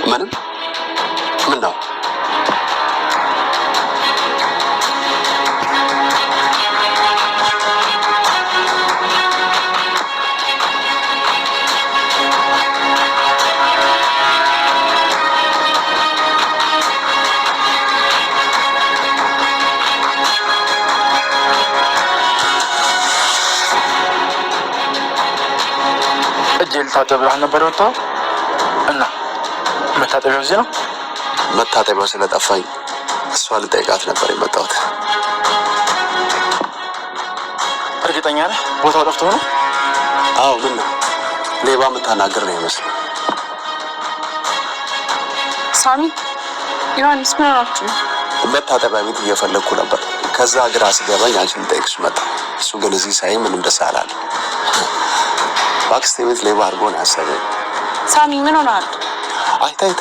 ምንም ምን ነው እጄል ታጠብህ ነበር ወጣው እና መታጠቢያው እዚህ ነው። መታጠቢያው ስለጠፋኝ እሷ ልጠይቃት ነበር የመጣሁት። እርግጠኛ ነህ ቦታው ጠፍቶ ነው? አዎ ምን ነው ሌባ የምታናገር ነው ይመስል። ሳሚ ዮሐንስ ምን ሆናችሁ? መታጠቢያ ቤት እየፈለግኩ ነበር። ከዛ ግራ ሲገባኝ አንቺን ልጠይቅሽ መጣ። እሱ ግን እዚህ ሳይ ምንም ደስ አላለ። ባክስቴ ቤት ሌባ አድርጎ ነው ያሰበኝ። ሳሚ ምን ሆናል? አይታይ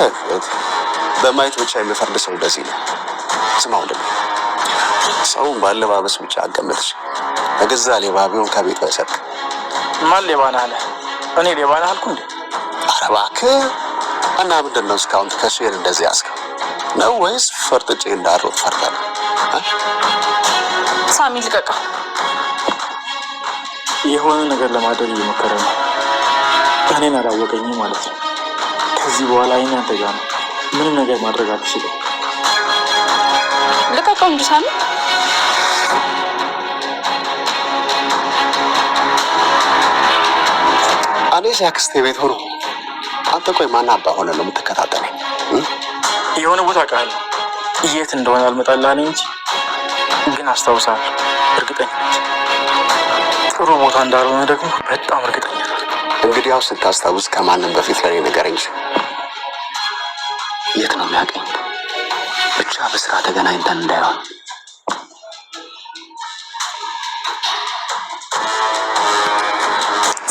በማየት ብቻ የሚፈርድ ሰው እንደዚህ ነው። ስማው ደግሞ ሰውን ባለባበስ ብቻ አገመልሽ። እገዛ ሌባ ቢሆን ከቤት አይሰጥ። ማን ሌባ ነህ አለ? እኔ ሌባ ነህ አልኩ እንዴ? ኧረ እባክህ እና ምንድን ነው እስካሁን ትከሻዬን እንደዚህ ያዝከው ነው ወይስ ፈርጥጬ እንዳሮጥ ፈርተህ ነው? ሳሚ ልቀቀው። የሆነ ነገር ለማድረግ እየሞከረ ነው። እኔን አላወቀኝም ማለት ነው። ከዚህ በኋላ እናንተ ጋር ነው። ምንም ነገር ማድረግ አትችልም። ልቀቀው እንጂ ሳሚ። እኔ አክስቴ ቤት ሆኖ አንተ ቆይ ማን አባ ሆነ ነው የምትከታተለኝ? የሆነ ቦታ አውቃለሁ። የት እንደሆነ አልመጣልህ አለኝ እንጂ ግን አስታውሳለሁ። እርግጠኛ ነኝ። ጥሩ ቦታ እንዳልሆነ ደግሞ በጣም እርግጠኛ ነኝ። እንግዲህ ያው ስታስታውስ ከማንም በፊት ለኔ ንገረኝ። የት ነው የሚያውቀኝ? ብቻ በስራ ተገናኝተን እንዳይሆን።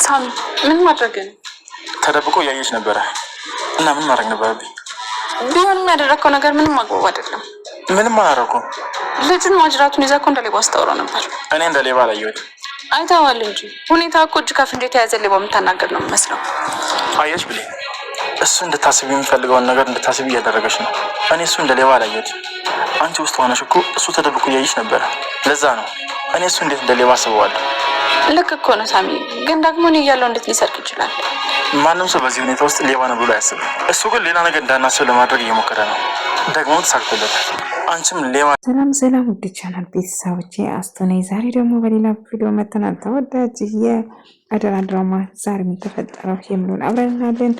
ሳሚ ምን ማድረግ ነው? ተደብቆ እያየች ነበረ እና ምን ማድረግ ነበረብኝ? ቢሆንም ያደረግከው ነገር ምንም አግባብ አይደለም። ምንም አላደረኩም። ልጁን ማጅራቱን ይዘህ እኮ እንደ ሌባ አስታውረው ነበር። እኔ እንደ ሌባ አላየሁትም። አይተዋል እንጂ ሁኔታ እኮ እጅ ከፍንጅ የተያዘ ሌባ የምታናገር ነው የሚመስለው። አየሽ ብሌን፣ እሱ እንድታስብ የሚፈልገውን ነገር እንድታስብ እያደረገች ነው። እኔ እሱ እንደ ሌባ አላየሁትም። አንቺ ውስጥ ሆነሽ እኮ እሱ ተደብቆ እያየች ነበረ። ለዛ ነው እኔ እሱ እንዴት እንደ ሌባ አስበዋለሁ። ልክ እኮ ነው ሳሚ፣ ግን ደግሞ እኔ እያለሁ እንዴት ሊሰርቅ ይችላል? ማንም ሰው በዚህ ሁኔታ ውስጥ ሌባ ነው ብሎ አያስብም። እሱ ግን ሌላ ነገር እንዳናስብ ለማድረግ እየሞከረ ነው። ደግሞ ተሳክቶለታል። አንቺም ሌባ። ሰላም ውድ ቻናል ቤተሰቦቼ አስተነኝ ዛሬ ደግሞ በሌላ ቪዲዮ መተናል። ተወዳጅ የአደራ ድራማ ዛሬ ምን ተፈጠረው የሚለውን አብረን እናያለን።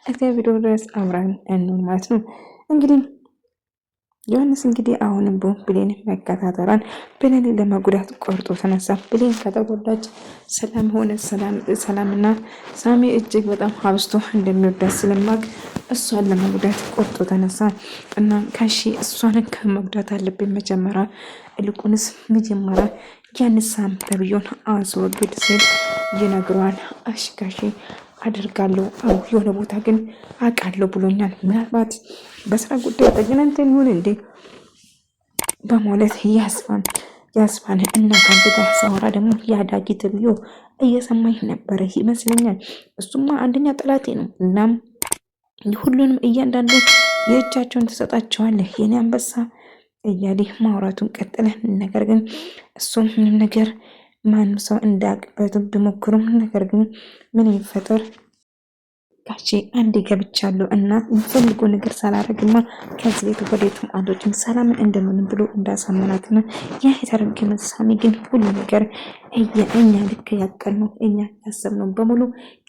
እስከ ቪዲዮ ድረስ አብረን እንሆን ማለት ነው። እንግዲህ ዮሐንስ እንግዲህ አሁንም ብሌን መከታተሏን ብሌን ለመጉዳት ቆርጦ ተነሳ። ብሌን ከተጎዳች ሰላምና ሳሚ እጅግ በጣም አብዝቶ እንደሚወዳት ስለማቅ እሷን ለመጉዳት ቆርጦ ተነሳ እና ካሺ እሷን ከመጉዳት አለብኝ መጀመሪያ ይልቁንስ መጀመሪያ ያንሳም ተብዮን አስወግድ ሲል ይነግረዋል። አሽካሺ አደርጋለሁ የሆነ ቦታ ግን አውቃለሁ ብሎኛል። ምናልባት በስራ ጉዳይ ተገናኝተን ይሁን እንዴ በማለት ያስፋን እና ካንተ ጋር ሳወራ ደግሞ ያዳጊ ተብዮ እየሰማኝ ነበረ ይመስለኛል። እሱማ አንደኛ ጠላቴ ነው። እናም ሁሉንም እያንዳንዱ የእጃቸውን ትሰጣቸዋለህ የኔ አንበሳ እያለ ማውራቱን ቀጥለን፣ ነገር ግን እሱም ምንም ነገር ማንም ሰው እንዳያውቅበት ቢሞክሩም ነገር ግን ምን ይፈጠር ጋሼ አንዴ ገብቻለሁ እና የሚፈልጉ ነገር ሳላደርግማ ከዚህ ቤት ወዴትም አንዶችም ሰላምን እንደምንም ብሎ እንዳሳመናትና ያ የተረገመ ሳሚ ግን ሁሉ ነገር እኛ ልክ ያቀልነው እኛ ያሰብነው በሙሉ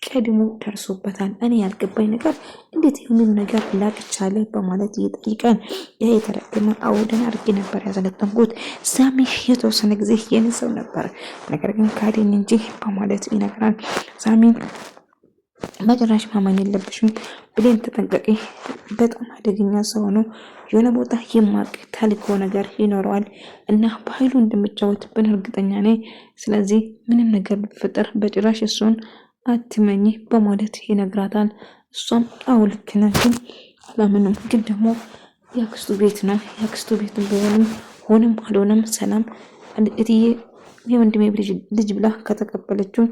ቀድሞ ደርሶበታል። እኔ ያልገባኝ ነገር እንዴት ይሁንን ነገር ላቅቻለ በማለት ይጠይቃል። ያ የተረገመ አውደን አድርጌ ነበር ያዘለጠንኩት። ሳሚ የተወሰነ ጊዜ የኔ ሰው ነበር፣ ነገር ግን ካደኝ እንጂ በማለት ይነግራል። ሳሚ በጭራሽ ማመን የለብሽም ብሌን ተጠንቀቂ፣ በጣም አደገኛ ሰው ነው። የሆነ ቦታ የማቅ ተልኮ ነገር ይኖረዋል እና በኃይሉ እንደምጫወትብን እርግጠኛ ነኝ። ስለዚህ ምንም ነገር ቢፈጠር በጭራሽ እሱን አትመኝ በማለት ይነግራታል። እሷም አዎ ልክ ነህ፣ ለምንም ግን ደግሞ ያክስቱ ቤት ነው። ያክስቱ ቤት ቢሆንም ሆነም አልሆነም ሰላም እትዬ የወንድሜ ልጅ ብላ ከተቀበለችው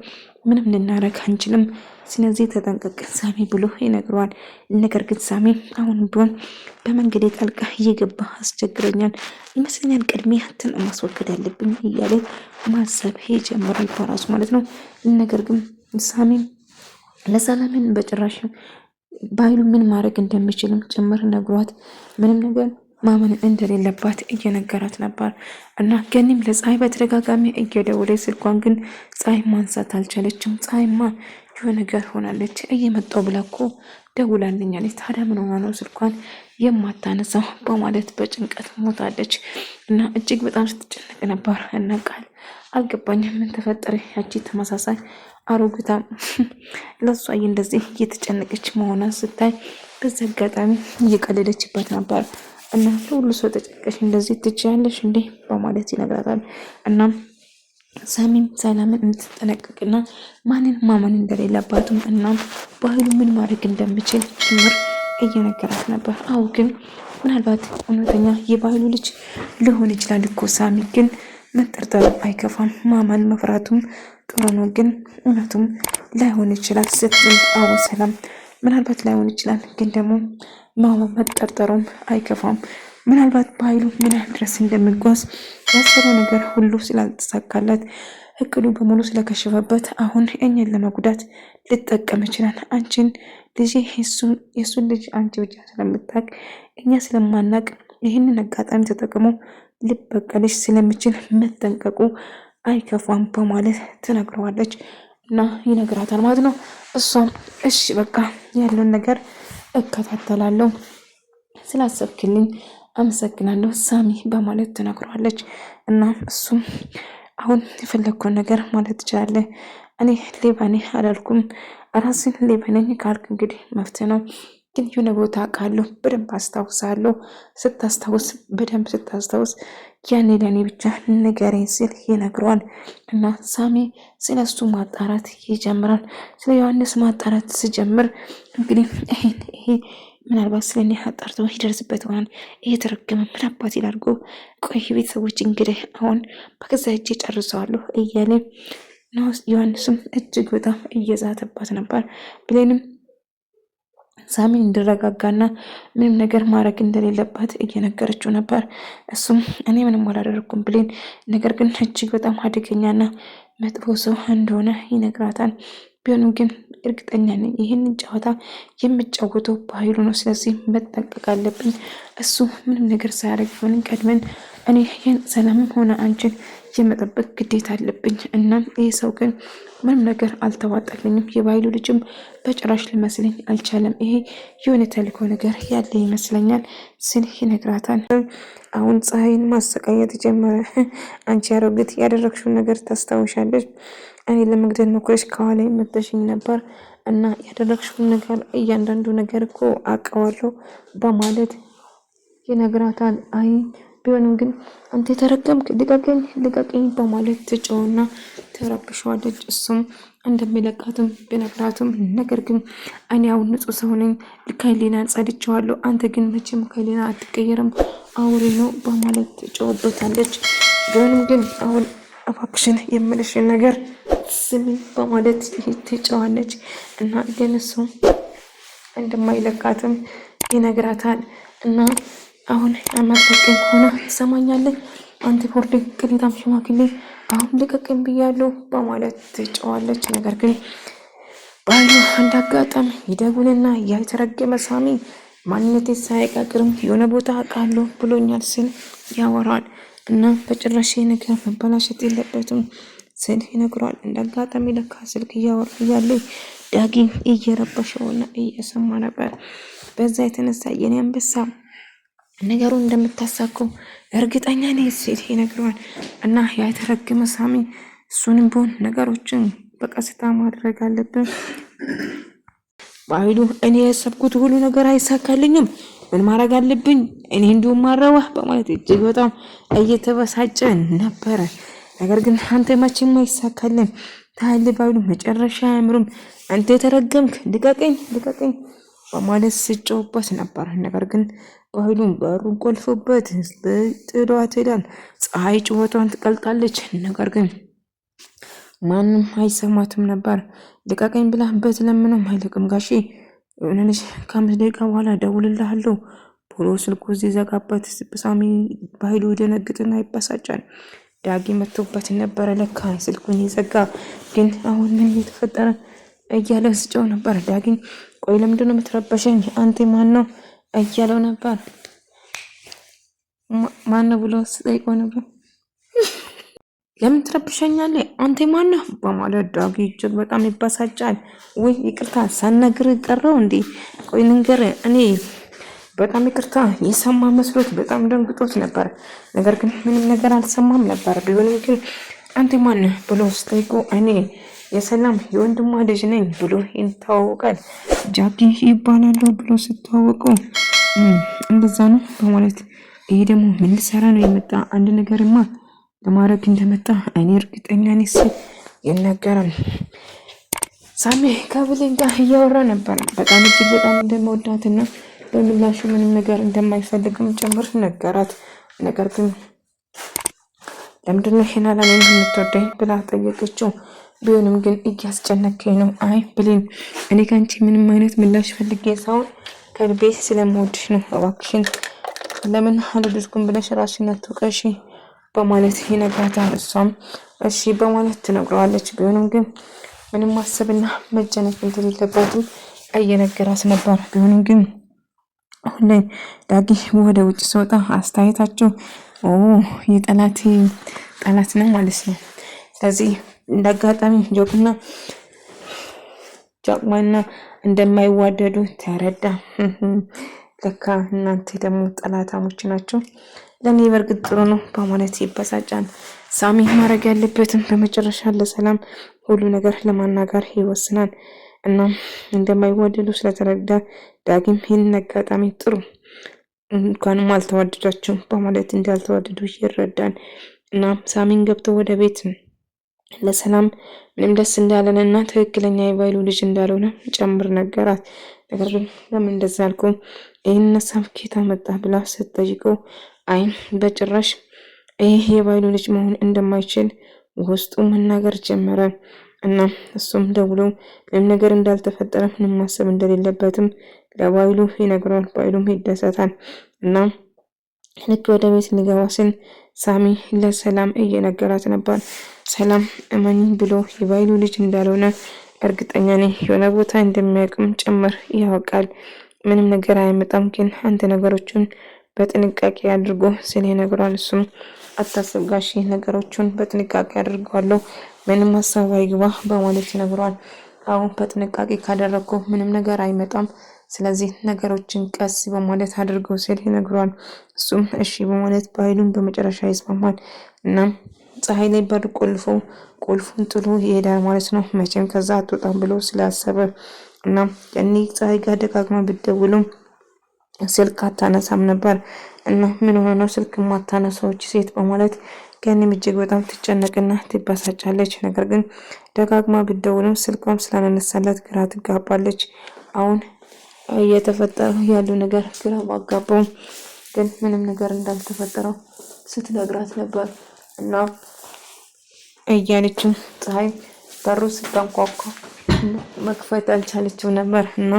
ምንም ልናረግ አንችልም፣ ስለዚህ ተጠንቀቅ ሳሚ ብሎ ይነግረዋል። ነገር ግን ሳሚ አሁን ቢሆን በመንገዴ ጣልቃ እየገባ አስቸግረኛል ይመስለኛል፣ ቅድሚያ አንተን ማስወገድ ያለብኝ እያለ ማሰብ ይጀምራል በራሱ ማለት ነው። ነገር ግን ሳሚ ለሰላምን በጭራሽ ባይሉ ምን ማድረግ እንደሚችልም ጭምር ነግሯት ምንም ነገር ማመን እንደሌለባት እየነገራት ነበር። እና ገኒም ለፀሐይ በተደጋጋሚ እየደወለ ስልኳን ግን ፀሐይ ማንሳት አልቻለችም። ፀሐይማ የሆነ ነገር ሆናለች እየመጣው ብላ እኮ ደውላልኛለች፣ ታዲያ ምን ሆና ነው ስልኳን የማታነሳው በማለት በጭንቀት ሞታለች። እና እጅግ በጣም ስትጨነቅ ነበር። እና ቃል አልገባኝም ምን ተፈጠረ፣ ያቺ ተመሳሳይ አሮጊቷ ለሷ እንደዚህ እየተጨነቀች መሆኗን ስታይ በዚህ አጋጣሚ እየቀለደችበት ነበር። እና ሁሉ ሰው ተጨንቀሽ እንደዚህ ትችያለሽ እንዴ በማለት ይነግራታል። እናም ሳሚም ሰላምን እንድትጠነቀቅና ማንን ማመን እንደሌለባትም እናም በኃይሉ ምን ማድረግ እንደሚችል ጭምር እየነገራት ነበር። አው ግን ምናልባት እውነተኛ የባህሉ ልጅ ሊሆን ይችላል እኮ ሳሚ፣ ግን መጠርጠሩ አይከፋም፣ ማመን መፍራቱም ጥሩ ነው፣ ግን እውነቱም ላይሆን ይችላል ስትል አዎ ሰላም ምናልባት ላይሆን ይችላል፣ ግን ደግሞ መጠርጠሩም አይከፋም። ምናልባት በኃይሉ ምን ያህል ድረስ እንደሚጓዝ ያሰበው ነገር ሁሉ ስላልተሳካለት እቅዱ በሙሉ ስለከሸፈበት አሁን እኛን ለመጉዳት ሊጠቀም ይችላል። አንቺን ልጅ የሱን ልጅ አንቺ ብቻ ስለምታውቅ እኛ ስለማናቅ ይህንን አጋጣሚ ተጠቅሞ ሊበቀልሽ ስለሚችል መጠንቀቁ አይከፋም በማለት ትነግረዋለች እና ይነግራታል ማለት ነው። እሷም እሺ በቃ ያለውን ነገር እከታተላለሁ፣ ስላሰብክልኝ አመሰግናለሁ ሳሚ በማለት ትነግረዋለች። እና እሱም አሁን የፈለግከውን ነገር ማለት ትችላለህ፣ እኔ ሌባ ነኝ አላልኩም፣ ራስን ሌባ ነኝ ካልክ እንግዲህ መፍትሄ ነው፣ ግን የሆነ ቦታ አውቃለሁ፣ በደንብ አስታውሳለሁ፣ በደንብ ስታስታውስ ያኔ ለእኔ ብቻ ንገረኝ ሲል ይነግረዋል። እና ሳሚ ስለ እሱ ማጣራት ይጀምራል። ስለ ዮሐንስ ማጣራት ሲጀምር እንግዲህ ይሄ ምናልባት ስለ እኔ አጣርቶ ይደርስበት ይሆናል፣ ይሄ ተረገመ ምን አባት ይላርጎ፣ ቆይ ቤተሰቦች እንግዲህ አሁን በገዛ እጄ ጨርሰዋለሁ እያለ ነው። ዮሐንስም እጅግ በጣም እየዛተባት ነበር። ብሌንም ሳሚን እንዲረጋጋና ምንም ነገር ማድረግ እንደሌለባት እየነገረችው ነበር። እሱም እኔ ምንም አላደረኩም ብሌን፣ ነገር ግን እጅግ በጣም አደገኛና መጥፎ ሰው እንደሆነ ይነግራታል። ቢሆንም ግን እርግጠኛ ነኝ ይህንን ጨዋታ የምጫወተው በኃይሉ ነው፣ ስለዚህ መጠንቀቅ አለብኝ። እሱ ምንም ነገር ሳያደርግ ቢሆንም ቀድመን እኔ ሰላምም ሆነ አንቺን የመጠበቅ ግዴታ አለብኝ። እናም ይህ ሰው ግን ምንም ነገር አልተዋጠልኝም፣ የባህሉ ልጅም በጭራሽ ሊመስለኝ አልቻለም፣ ይሄ የሆነ ተልእኮ ነገር ያለ ይመስለኛል ስል ይነግራታል። አሁን ፀሐይን ማሰቃየት ጀመረ። አንቺ ያሮግት ያደረግሽውን ነገር ታስታውሻለች? እኔ ለመግደል ሞክረሽ ከኋላ መተሽኝ ነበር እና ያደረግሽውን ነገር እያንዳንዱ ነገር እኮ አውቀዋለሁ በማለት ይነግራታል። አይ ቢሆንም ግን አንተ የተረገምክ ልቀቀኝ በማለት ትጮህና ተረብሸዋለች። እሱም እንደሚለቃትም ቢነግራትም ነገር ግን እኔ አሁን ንጹህ ሰው ነኝ፣ ከህሊና ጸድቼዋለሁ፣ አንተ ግን መቼም ከህሊና አትቀየርም፣ አውሬ ነው በማለት ትጮህበታለች። ቢሆንም ግን አሁን እባክሽን የምልሽን ነገር ስሚ በማለት ትጮኻለች እና ግን እሱ እንደማይለቃትም ይነግራታል። እና አሁን አማፈቀኝ ሆነ ትሰማኛለህ አንተ ፎርድ ቅሌታም ሽማግሌ አሁን ልቀቅኝ ብያለሁ በማለት ትጮኻለች። ነገር ግን ባዩ እንዳጋጣሚ ይደውልና ያልተረገመ ሳሚ ማንነቴ ሳይቀርም የሆነ ቦታ አውቃለሁ ብሎኛል ሲል ያወራል። እና በጭራሽ ነገር መበላሸት የለበትም ስል ይነግረዋል። እንዳጋጣሚ ለካ ስልክ እያወራ እያለ ዳጊ እየረበሸውና እየሰማ ነበር። በዛ የተነሳ የኔ አንበሳ ነገሩን እንደምታሳካው እርግጠኛ ነኝ ሲል ይነግረዋል። እና ያ የተረገመ ሳሚ እሱንም ቢሆን ነገሮችን በቀስታ ማድረግ አለብን ባይሉ እኔ ያሰብኩት ሁሉ ነገር አይሳካልኝም፣ ምን ማድረግ አለብኝ እኔ እንዲሁም ማረዋ በማለት እጅግ በጣም እየተበሳጨ ነበረ። ነገር ግን አንተ መቼም አይሳካልም ታይል ባይሉ መጨረሻ አያምርም፣ አንተ የተረገምክ ልቀቀኝ በማለት ስጮህበት ነበር። ነገር ግን በኃይሉም በሩን ቆልፎበት ጥሏት ሄዳል። ፀሐይ ጩኸቷን ትቀልጣለች። ነገር ግን ማንም አይሰማትም ነበር። ልቀቀኝ ብላ ብትለምነውም አይለቅም። ጋሼ የሆነ ልጅ ከ5 ደቂቃ በኋላ እደውልልሃለሁ ብሎ ስልኩ ሲዘጋበት ሳሚ በኃይሉ ይደነግጥና ይበሳጫል። ዳጊ መጥቶበት ነበረ። ለካ ስልኩን ይዘጋ። ግን አሁን ምን እየተፈጠረ እያለ ስጨው ነበር። ዳጊን ቆይ ለምንድን ነው የምትረበሸኝ? አንተ ማን ነው እያለው ነበር። ማን ነው ብሎ ስጠይቀው ነበር። ለምን ትረብሸኛለህ? አንተ ማን ነው በማለት ዳጊ እጅግ በጣም ይበሳጫል። ወይ ይቅርታ ሳናግር ቀረው እንዴ? ቆይ ንገር። እኔ በጣም ይቅርታ የሰማ መስሎት በጣም ደንግጦት ነበር። ነገር ግን ምንም ነገር አልሰማም ነበር። ቢሆንም ግን አንተ ማን ነህ ብሎ ስጠይቀው እኔ የሰላም የወንድሟ ልጅ ነኝ ብሎ ይታወቃል። ጃጊ ይባላል ብሎ ስተዋወቀው እንደዛ ነው በማለት ይሄ ደግሞ ምን ልሰራ ነው የመጣ አንድ ነገርማ ለማድረግ እንደመጣ እኔ እርግጠኛ ነኝ ሲል ይናገራል። ሳሚ ከብሌን ጋር እያወራ ነበር። በጣም እጅግ በጣም እንደመወዳትና በምላሹ ምንም ነገር እንደማይፈልግም ጭምር ነገራት። ነገር ግን ለምንድነው ይሄን አላለም የምትወደኝ ብላ ጠየቀችው። ቢሆንም ግን እያስጨነቀኝ ነው። አይ ብሌን እኔ ካንቺ ምንም አይነት ምላሽ ፈልጌ ሳይሆን ከልቤ ስለምወድሽ ነው። እባክሽን ለምን አልወደድኩም ብለሽ ራስሽን አትውቀሺ በማለት ይነግራታል። እሷም እሺ በማለት ትነግረዋለች። ቢሆንም ግን ምንም ማሰብና መጨነቅ እንደሌለባትም እየነገራት ነበር። ቢሆንም ግን አሁን ላይ ዳጊ ወደ ውጭ ሲወጣ አስተያየታቸው የጠላት ጠላት ነው ማለት ነው። ስለዚህ እንዳጋጣሚ ጆክና ጃቅማና እንደማይዋደዱ ተረዳ። ለካ እናንተ ደግሞ ጠላታሞች ናቸው። ለኔ በርግጥ ጥሩ ነው በማለት ይበሳጫል። ሳሚ ማድረግ ያለበትም በመጨረሻ ለሰላም ሁሉ ነገር ለማናገር ይወስናል። እና እንደማይዋደዱ ስለተረዳ ዳጊም ይህን አጋጣሚ ጥሩ እንኳንም አልተዋደዳቸው በማለት እንዳልተዋደዱ ይረዳል። እና ሳሚን ገብቶ ወደ ቤት ለሰላም ምንም ደስ እንዳለንና ትክክለኛ የባይሉ ልጅ እንዳልሆነ ጨምር ነገራት። ነገር ግን ለምን እንደዛ አልኩ ይህን ሀሳብ ኬታ መጣ ብላ ስትጠይቀው አይ በጭራሽ ይህ የባይሉ ልጅ መሆን እንደማይችል ውስጡ መናገር ጀመረ። እና እሱም ደውሎ ምንም ነገር እንዳልተፈጠረ ምንም ማሰብ እንደሌለበትም ለባይሉ ይነግረዋል። ባይሉም ይደሰታል። እና ልክ ወደ ቤት ሊገባ ሲል ሳሚ ለሰላም እየነገራት ነበር። ሰላም እመኝ ብሎ የባይሉ ልጅ እንዳልሆነ እርግጠኛ ነኝ። የሆነ ቦታ እንደሚያውቅም ጭምር ያውቃል። ምንም ነገር አይመጣም፣ ግን አንተ ነገሮችን በጥንቃቄ አድርጎ ሲል ይነግረዋል። እሱም አታስብ ጋሼ ነገሮችን በጥንቃቄ አድርገዋለሁ፣ ምንም ሀሳብ አይግባ በማለት ይነግረዋል። አሁን በጥንቃቄ ካደረግኩ ምንም ነገር አይመጣም፣ ስለዚህ ነገሮችን ቀስ በማለት አድርገው ሲል ይነግረዋል። እሱም እሺ በማለት ባይሉን በመጨረሻ ይስማማል። እናም ፀሐይ ላይ በር ቁልፉን ጥሎ ይሄዳል ማለት ነው። መቼም ከዛ አትወጣም ብሎ ስላሰበ እና ያኔ ፀሐይ ጋር ደጋግማ ብትደውልም ስልክ አታነሳም ነበር። እና ምን ሆነ ነው ስልክ ማታነሳዎች ሴት በማለት ገኒም እጅግ በጣም ትጨነቅና ትበሳጫለች። ነገር ግን ደጋግማ ብትደውልም ስልኳም ስላነሳላት ግራ ትጋባለች። አሁን እየተፈጠረ ያለው ነገር ግራ ባጋባው ግን ምንም ነገር እንዳልተፈጠረው ስትነግራት ነበር። እና እያለችው ፀሐይ በሩ ስታንኳኳ መክፈት አልቻለችው ነበር። እና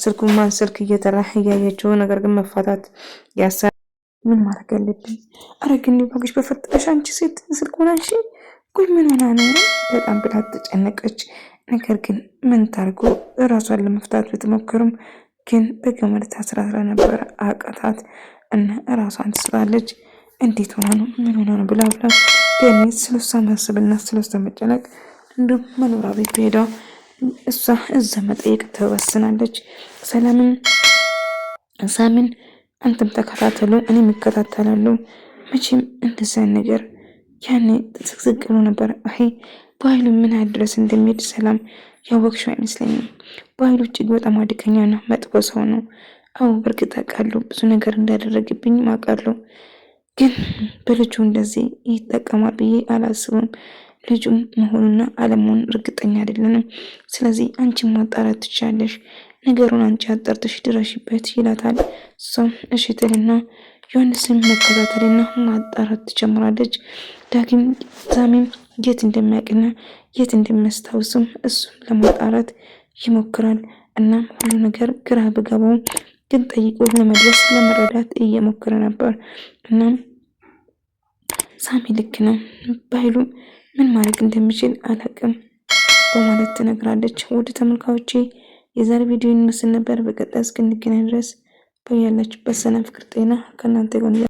ስልኩን ማን ስልክ እየጠራ እያየችው ነገር ግን መፋታት ምን ማድረግ አለብኝ? አረ ግን ባግሽ በፈጠረሽ አንቺ ሴት ስልኩን አንሺ። ቆይ ምን ሆና ነው? በጣም ብላ ተጨነቀች። ነገር ግን ምን ታርጎ ራሷን ለመፍታት ብትሞክርም ግን በገመድ ታስራ ነበር። አቃታት እና ራሷን ትስራለች። እንዴት ሆና ነው? ምን ሆና ነው ብላ ገኒ ስለሷ ማሰብና ስለሷ መጨነቅ እንዲሁም መኖሪያ ቤት ሄዳ እሷ እዛ መጠየቅ ተወስናለች። ሳሚን አንተም ተከታተሉ እኔም እከታተላለሁ። መቼም እንደዛ ነገር ያኔ ዝግዝግ ብሎ ነበር። አይ በኃይሉ ምን ያህል ድረስ እንደሚሄድ ሰላም ያወቅሽው አይመስለኝም። በኃይሉ እጅግ በጣም አደገኛና መጥፎ ሰው ነው። አዎ በእርግጥ አውቃለሁ፣ ብዙ ነገር እንዳደረግብኝ አውቃለሁ። ግን በልጁ እንደዚህ ይጠቀማል ብዬ አላስብም። ልጁ መሆኑና አለመሆኑን እርግጠኛ አይደለንም። ስለዚህ አንቺን ማጣራት ትችያለሽ። ነገሩን አንቺ አጣርተሽ ድረሽበት ይላታል። እሷም እሺ ትልና ዮሐንስን መከታተልና ማጣራት ትጀምራለች። ዳግም ሳሚም የት እንደሚያውቅና የት እንደሚያስታውስም እሱን ለማጣራት ይሞክራል። እናም ሁሉ ነገር ግራ ቢገባውም ግን ጠይቆ ለመድረስ ለመረዳት እየሞከረ ነበር። እናም ሳሚ ልክ ነው ባይሉም ምን ማድረግ እንደሚችል አላውቅም በማለት ትነግራለች። ወደ ተመልካቾቼ የዛሬ ቪዲዮ ይመስል ነበር። በቀጣይ እስክንገናኝ ድረስ በያላችሁበት ሰላም፣ ፍቅር፣ ጤና ከእናንተ ጋር